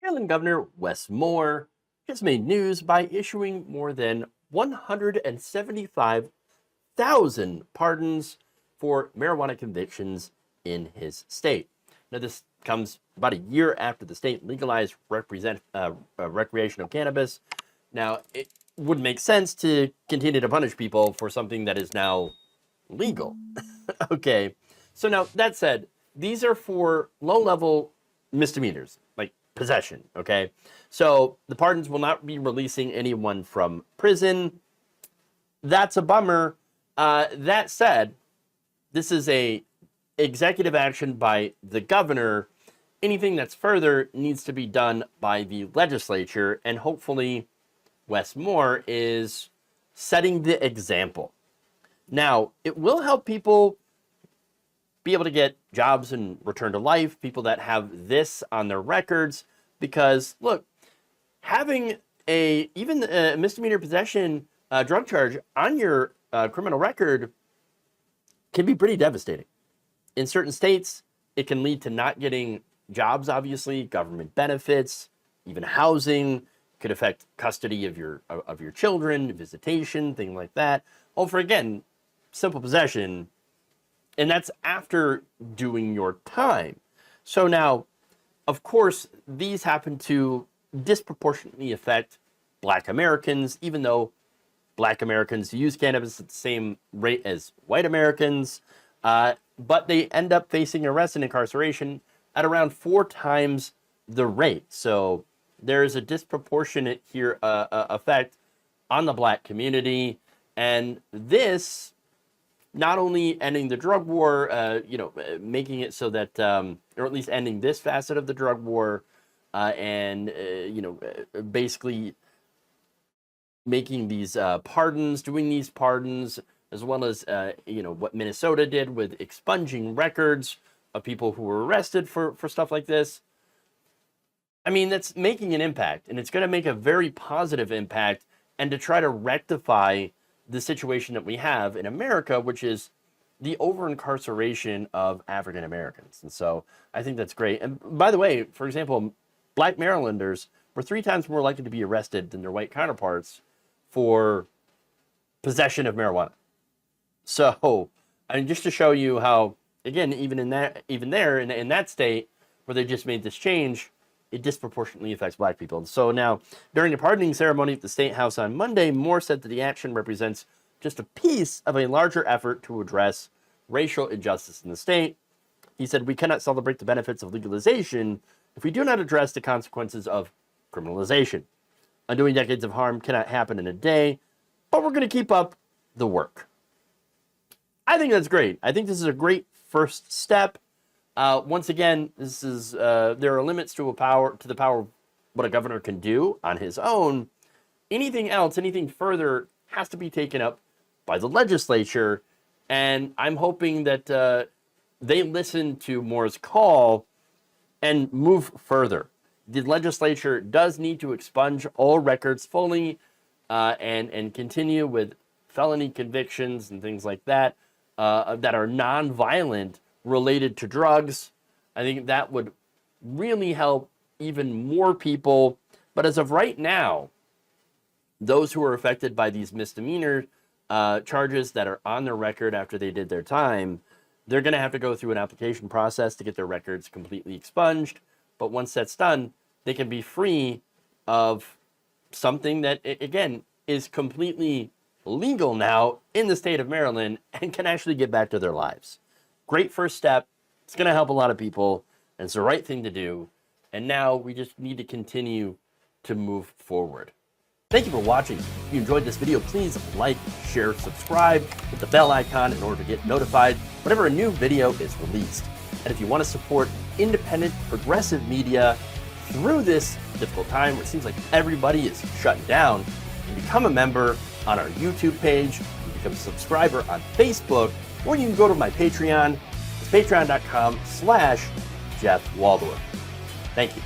Maryland Governor Wes Moore has made news by issuing more than 175,000 pardons for marijuana convictions in his state. Now, this comes about a year after the state legalized recreational cannabis. Now, it would make sense to continue to punish people for something that is now legal. Okay, so now that said, these are for low-level misdemeanors, like possession, okay? So the pardons will not be releasing anyone from prison. That's a bummer. That said, this is a executive action by the governor. Anything that's further needs to be done by the legislature, and hopefully Wes Moore is setting the example. Now, it will help people be able to get jobs and return to life, people that have this on their records, because look, having even a misdemeanor possession drug charge on your criminal record can be pretty devastating. In certain states, it can lead to not getting jobs, obviously, government benefits, even housing. Could affect custody of your children, visitation, things like that. All for, again, simple possession. And that's after doing your time. So now, of course, these happen to disproportionately affect Black Americans, even though Black Americans use cannabis at the same rate as white Americans. But they end up facing arrest and incarceration at around 4 times the rate. So there is a disproportionate here effect on the Black community. And this, not only ending the drug war, making it so that, or at least ending this facet of the drug war, and basically making these pardons, doing these pardons, as well as, what Minnesota did with expunging records of people who were arrested for stuff like this. I mean, that's making an impact, and it's going to make a very positive impact, and to try to rectify the situation that we have in America, which is the over-incarceration of African Americans. And so I think that's great. And by the way, for example, Black Marylanders were 3 times more likely to be arrested than their white counterparts for possession of marijuana. So, I mean, just to show you how, again, in that state where they just made this change, it disproportionately affects Black people. So now, during the pardoning ceremony at the State House on Monday, Moore said that the action represents just a piece of a larger effort to address racial injustice in the state. He said, "We cannot celebrate the benefits of legalization if we do not address the consequences of criminalization. Undoing decades of harm cannot happen in a day, but we're going to keep up the work." I think that's great. I think this is a great first step. Once again, this is there are limits to the power of what a governor can do on his own. Anything else, anything further, has to be taken up by the legislature, and I'm hoping that they listen to Moore's call and move further. The legislature does need to expunge all records fully, and continue with felony convictions and things like that that are non-violent, related to drugs. I think that would really help even more people. But as of right now, those who are affected by these misdemeanor charges that are on their record after they did their time, they're going to have to go through an application process to get their records completely expunged. But once that's done, they can be free of something that, again, is completely legal now in the state of Maryland and can actually get back to their lives. Great first step. It's going to help a lot of people, and it's the right thing to do. And now we just need to continue to move forward. Thank you for watching. If you enjoyed this video, please like, share, subscribe, hit the bell icon in order to get notified whenever a new video is released. And if you want to support independent, progressive media through this difficult time where it seems like everybody is shutting down, you can become a member on our YouTube page, you can become a subscriber on Facebook, or you can go to my Patreon. It's patreon.com/Jeff Waldorf. Thank you.